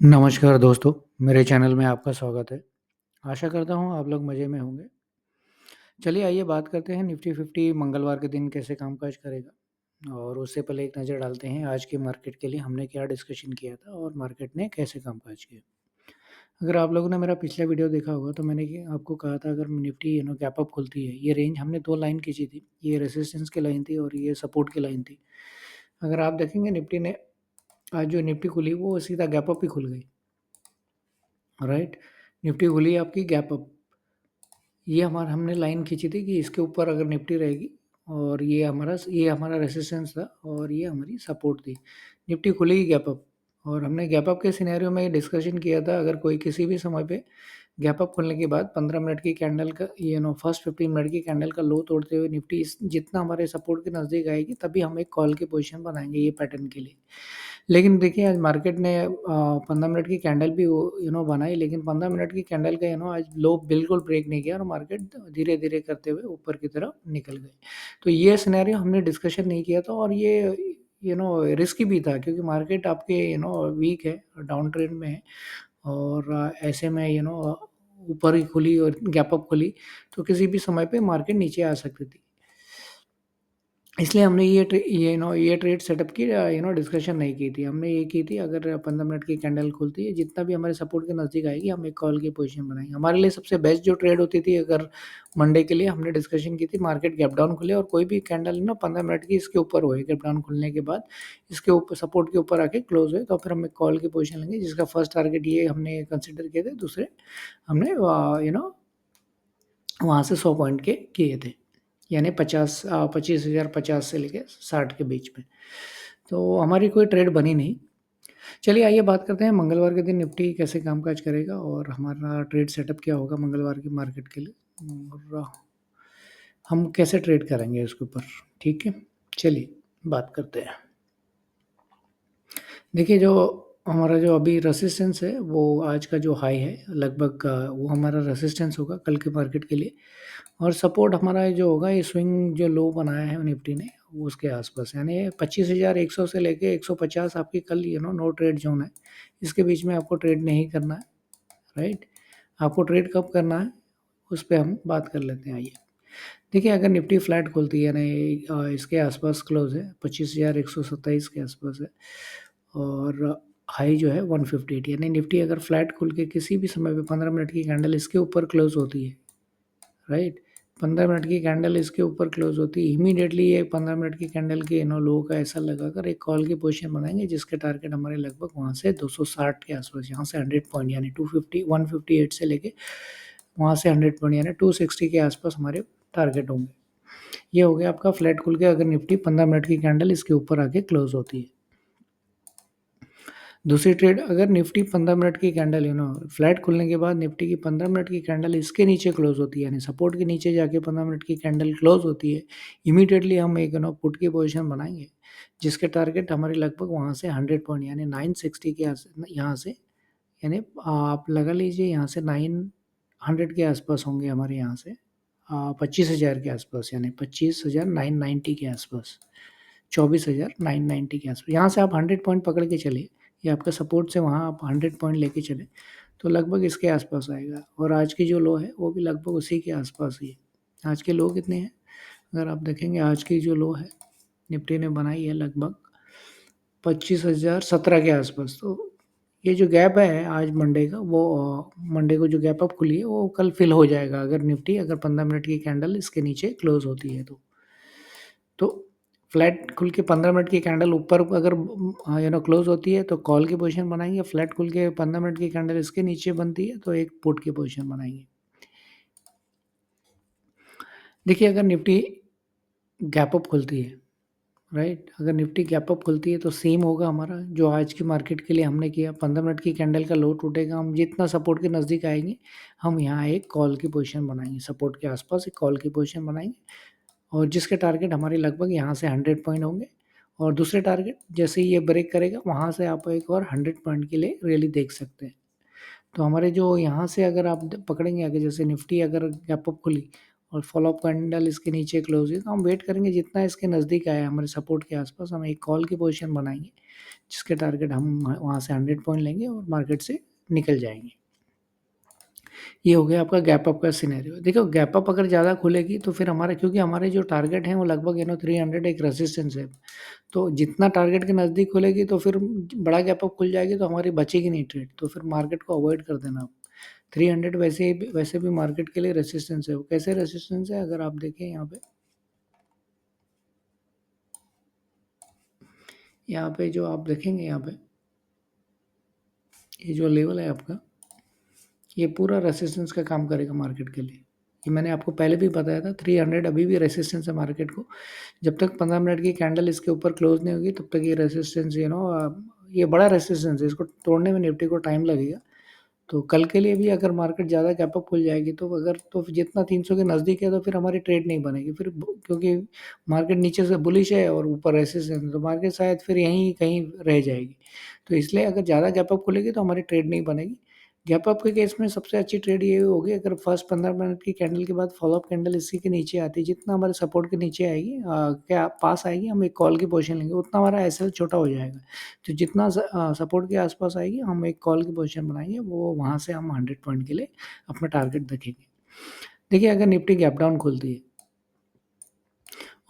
नमस्कार दोस्तों, मेरे चैनल में आपका स्वागत है। आशा करता हूँ आप लोग मज़े में होंगे। चलिए आइए बात करते हैं निफ्टी 50 मंगलवार के दिन कैसे कामकाज करेगा और उससे पहले एक नज़र डालते हैं आज के मार्केट के लिए हमने क्या डिस्कशन किया था और मार्केट ने कैसे कामकाज किया। अगर आप लोगों ने मेरा पिछला वीडियो देखा होगा तो मैंने आपको कहा था अगर निफ्टी गैप अप खुलती है, ये रेंज हमने 2 लाइन खींची थी। ये रेजिस्टेंस की लाइन थी और ये सपोर्ट की लाइन थी। अगर आप देखेंगे निफ्टी ने आज जो निफ्टी खुली वो सीधा गैप अप ही खुल गई। राइट, निफ्टी खुली आपकी गैप अप। ये हमने लाइन खींची थी कि इसके ऊपर अगर निफ्टी रहेगी और ये हमारा रेजिस्टेंस था और ये हमारी सपोर्ट थी। निफ्टी खुलेगी गैप अप और हमने गैप अप के सिनेरियो में डिस्कशन किया था अगर कोई किसी भी समय पे गैप अप खुलने के बाद 15 मिनट की कैंडल का फर्स्ट 15 मिनट की कैंडल का लो तोड़ते हुए निफ्टी जितना हमारे सपोर्ट के नज़दीक आएगी तभी हम एक कॉल की पोजीशन बनाएंगे ये पैटर्न के लिए। लेकिन देखिए आज मार्केट ने 15 मिनट की कैंडल भी बनाई, लेकिन 15 मिनट की कैंडल का आज लो बिल्कुल ब्रेक नहीं किया और मार्केट धीरे-धीरे करते हुए ऊपर की तरफ निकल गए। तो ये सिनेरियो हमने डिस्कशन नहीं किया था और ये रिस्की भी था क्योंकि मार्केट आपके वीक है, डाउन ट्रेंड में है और ऐसे में ऊपर ही खुली और गैप अप खुली तो किसी भी समय पे मार्केट नीचे आ सकती थी। इसलिए हमने ये ट्रेड सेटअप की डिस्कशन नहीं की थी। हमने ये की थी अगर 15 मिनट की कैंडल खुलती है, जितना भी हमारे सपोर्ट के नज़दीक आएगी, हम एक कॉल की पोज़ीशन बनाएँगे। हमारे लिए सबसे बेस्ट जो ट्रेड होती थी अगर मंडे के लिए हमने डिस्कशन की थी, मार्केट गैप डाउन खुले और कोई भी कैंडल 15 मिनट की इसके ऊपर होए, गैप डाउन खुलने के बाद इसके ऊपर सपोर्ट के ऊपर आके क्लोज़ हुए, तो फिर हम एक कॉल की पोज़ीशन लेंगे जिसका फर्स्ट टारगेट ये हमने कंसीडर किए थे, दूसरे हमने वहाँ से 100 पॉइंट के किए थे। यानी 25,050 से लेके 60 के बीच में। तो हमारी कोई ट्रेड बनी नहीं। चलिए आइए बात करते हैं मंगलवार के दिन निफ्टी कैसे कामकाज करेगा और हमारा ट्रेड सेटअप क्या होगा मंगलवार की मार्केट के लिए और हम कैसे ट्रेड करेंगे उसके ऊपर, ठीक है? चलिए बात करते हैं। देखिए हमारा जो अभी रेजिस्टेंस है वो आज का जो हाई है लगभग वो हमारा रेजिस्टेंस होगा कल के मार्केट के लिए और सपोर्ट हमारा जो होगा ये स्विंग जो लो बनाया है निफ्टी ने वो उसके आसपास यानी 25,100 से लेके 150 आपकी कल नो ट्रेड जोन है। इसके बीच में आपको ट्रेड नहीं करना है। राइट, आपको ट्रेड कब करना है उस पर हम बात कर लेते हैं। आइए देखिए अगर निफ्टी फ्लैट खुलती है यानी इसके आसपास क्लोज है 25,127 के आसपास है और हाई जो है 158 यानी निफ्टी अगर फ्लैट खुल के किसी भी समय पे 15 मिनट की कैंडल इसके ऊपर क्लोज होती है। राइट, 15 मिनट की कैंडल इसके ऊपर क्लोज होती है, इमीडिएटली ये 15 मिनट की कैंडल के लो का ऐसा लगाकर एक कॉल की पोजीशन बनाएंगे जिसके टारगेट हमारे लगभग वहाँ से 260 के आसपास, यहाँ से 100 पॉइंट यानी 158 से लेके वहाँ से 100 पॉइंट यानी 260 के आसपास हमारे टारगेट होंगे। ये हो गया आपका फ्लैट खुल के अगर निफ्टी 15 मिनट की कैंडल इसके ऊपर आके क्लोज होती है। दूसरी ट्रेड अगर निफ्टी 15 मिनट की कैंडल फ्लैट खुलने के बाद निफ्टी की 15 मिनट की कैंडल इसके नीचे क्लोज होती है यानी सपोर्ट के नीचे जाके 15 मिनट की कैंडल क्लोज होती है, इमीडिएटली हम एक पुट की पोजीशन बनाएंगे जिसके टारगेट हमारे लगभग वहाँ से 100 पॉइंट यानी 960 के यहाँ से यानी आप लगा लीजिए यहाँ से 900 के आसपास होंगे हमारे यहाँ से 25,000 के आसपास यानी 25,990 के आसपास, 24,990 के आसपास। यहाँ से आप 100 पॉइंट पकड़ के चलिए, ये आपका सपोर्ट से वहाँ आप 100 पॉइंट लेके चले तो लगभग इसके आसपास आएगा और आज की जो लो है वो भी लगभग उसी के आसपास ही है। आज के लो कितने हैं अगर आप देखेंगे, आज की जो लो है निफ्टी ने बनाई है लगभग 25,017 के आसपास। तो ये जो गैप है आज मंडे का वो मंडे को जो गैप अप खुली है वो कल फिल हो जाएगा अगर निफ्टी अगर 15 मिनट की कैंडल इसके नीचे क्लोज होती है तो फ्लैट खुल के 15 मिनट की कैंडल ऊपर अगर क्लोज होती है तो कॉल की पोजीशन बनाएंगे, फ्लैट खुल के 15 मिनट की कैंडल इसके नीचे बनती है तो एक पुट की पोजीशन बनाएंगे। देखिए अगर निफ्टी गैप अप खुलती है, राइट, अगर निफ्टी गैप अप खुलती है तो सेम होगा हमारा जो आज की मार्केट के लिए हमने किया। 15 मिनट की कैंडल का लो टूटेगा, हम जितना सपोर्ट के नज़दीक आएंगे हम यहाँ एक कॉल की पोजीशन बनाएंगे, सपोर्ट के आसपास एक कॉल की पोजीशन बनाएंगे और जिसके टारगेट हमारे लगभग यहाँ से 100 पॉइंट होंगे और दूसरे टारगेट जैसे ही ये ब्रेक करेगा वहाँ से आप एक और 100 पॉइंट के लिए रैली देख सकते हैं। तो हमारे जो यहाँ से अगर आप पकड़ेंगे आगे जैसे निफ्टी अगर गैप अप खुली और फॉलो अप कैंडल इसके नीचे क्लोज हुई, तो हम वेट करेंगे जितना इसके नज़दीक आया हमारे सपोर्ट के आसपास, हम एक कॉल की पोजीशन बनाएंगे जिसके टारगेट हम वहाँ से 100 पॉइंट लेंगे और मार्केट से निकल जाएंगे। ये हो गया आपका गैप अप का सिनेरियो। देखो गैप अप अगर ज़्यादा खुलेगी तो फिर हमारा, क्योंकि हमारे जो टारगेट हैं वो लगभग 300 एक रेजिस्टेंस है, तो जितना टारगेट के नज़दीक खुलेगी तो फिर बड़ा गैप अप खुल जाएगी तो हमारी बचेगी नहीं ट्रेड, तो फिर मार्केट को अवॉइड कर देना आप। 300 वैसे भी मार्केट के लिए रेजिस्टेंस है। वो कैसे रेजिस्टेंस है, अगर आप देखें यहाँ पे जो आप देखेंगे यहाँ पे ये जो लेवल है आपका, ये पूरा रेसिस्टेंस का काम करेगा मार्केट के लिए। ये मैंने आपको पहले भी बताया था, 300 अभी भी रेसिस्टेंस है मार्केट को। जब तक 15 मिनट की कैंडल इसके ऊपर क्लोज नहीं होगी तब तक ये रेसिस्टेंस ये बड़ा रेसिस्टेंस है, इसको तोड़ने में निफ्टी को टाइम लगेगा। तो कल के लिए भी अगर मार्केट ज़्यादा गैप अप खुल जाएगी तो अगर तो जितना 300 के नज़दीक है तो फिर हमारी ट्रेड नहीं बनेगी फिर, क्योंकि मार्केट नीचे से बुलिश है और ऊपर रेसिस्टेंस, तो मार्केट शायद फिर यहीं कहीं रह जाएगी। तो इसलिए अगर ज़्यादा गैप अप खुलेगी तो हमारी ट्रेड नहीं बनेगी। गैप अप के केस में सबसे अच्छी ट्रेड ये होगी अगर फर्स्ट 15 मिनट की कैंडल के बाद फॉलो अप कैंडल इसी के नीचे आती है, जितना हमारे सपोर्ट के नीचे आएगी क्या पास आएगी, हम एक कॉल की पोजीशन लेंगे, उतना हमारा एसएल छोटा हो जाएगा। तो जितना सपोर्ट के आसपास आएगी हम एक कॉल की पोजीशन बनाएंगे, वो वहाँ से हम 100 पॉइंट के लिए अपना टारगेट देखेंगे। देखिए अगर निफ्टी गैप डाउन खुलती है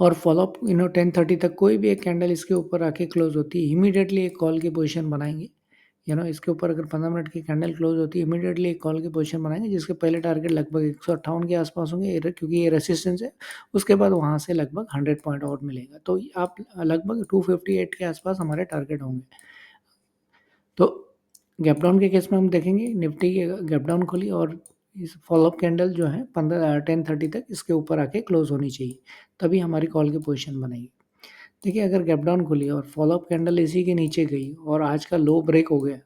और फॉलोअप 10:30 तक कोई भी एक कैंडल इसके ऊपर आके क्लोज होती है, इमीडिएटली एक कॉल की पोजीशन बनाएंगे। इसके ऊपर अगर 15 मिनट की कैंडल क्लोज होती है, इमीडिएटली एक कॉल की पोजीशन बनाएंगे जिसके पहले टारगेट लगभग 158 के आसपास होंगे, क्योंकि ये रेसिस्टेंस है। उसके बाद वहाँ से लगभग 100 पॉइंट और मिलेगा, तो आप लगभग 258 के आसपास हमारे टारगेट होंगे। तो गैप डाउन के केस में हम देखेंगे निफ्टी की गैप डाउन खुली और इस फॉलोअप कैंडल जो है 10:30 तक इसके ऊपर आके क्लोज होनी चाहिए, तभी हमारी कॉल की पोजीशन बनेगी। देखिए अगर गैप डाउन खुली और फॉलोअप कैंडल इसी के नीचे गई और आज का लो ब्रेक हो गया,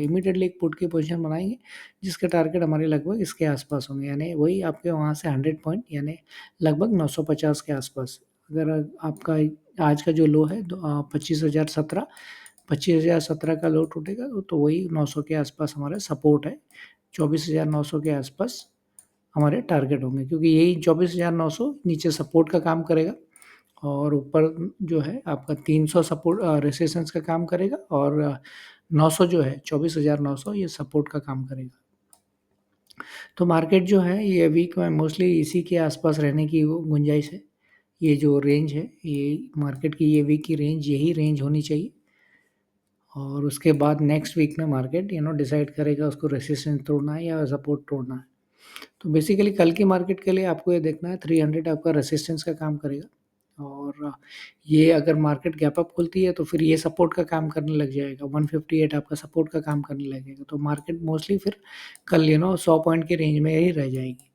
इमीडिएटली एक पुट की पोजीशन बनाएंगे जिसके टारगेट हमारे लगभग इसके आसपास होंगे, यानी वही आपके वहाँ से 100 पॉइंट यानी लगभग 950 के आसपास। अगर आपका आज का जो लो है 25,017 का लो टूटेगा तो वही 900 के आसपास हमारा सपोर्ट है। 24,900 के आसपास हमारे टारगेट होंगे, क्योंकि यही 24,900 नीचे सपोर्ट का काम करेगा और ऊपर जो है आपका 300 सपोर्ट रेसिस्टेंस का काम करेगा और 900 जो है 24,900 ये सपोर्ट का काम करेगा। तो मार्केट जो है ये वीक में मोस्टली इसी के आसपास रहने की गुंजाइश है। ये जो रेंज है ये मार्केट की, ये वीक की रेंज यही रेंज होनी चाहिए और उसके बाद नेक्स्ट वीक में मार्केट डिसाइड करेगा उसको रेसिस्टेंस तोड़ना है या सपोर्ट तोड़ना है। तो बेसिकली कल की मार्केट के लिए आपको ये देखना है 300 आपका रेसिस्टेंस का काम करेगा और ये अगर मार्केट गैप अप खुलती है तो फिर ये सपोर्ट का काम करने लग जाएगा, 158 आपका सपोर्ट का काम करने लगेगा, तो मार्केट मोस्टली फिर कल 100 पॉइंट की रेंज में ही रह जाएगी।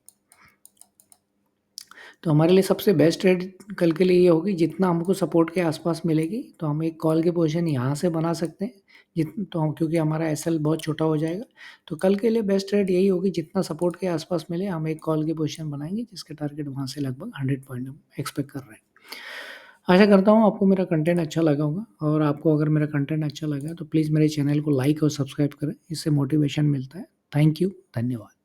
तो हमारे लिए सबसे बेस्ट ट्रेड कल के लिए ये होगी, जितना हमको सपोर्ट के आसपास मिलेगी तो हम एक कॉल की पोजीशन यहाँ से बना सकते हैं, तो हम, क्योंकि हमारा एसएल बहुत छोटा हो जाएगा, तो कल के लिए बेस्ट ट्रेड यही होगी, जितना सपोर्ट के आसपास मिले हम एक कॉल की पोजीशन बनाएंगे जिसके टारगेट वहाँ से लगभग 100 पॉइंट हम एक्सपेक्ट कर रहे हैं। आशा करता हूँ आपको मेरा कंटेंट अच्छा लगा होगा, और आपको अगर मेरा कंटेंट अच्छा लगा तो प्लीज़ मेरे चैनल को लाइक और सब्सक्राइब करें, इससे मोटिवेशन मिलता है। थैंक यू, धन्यवाद।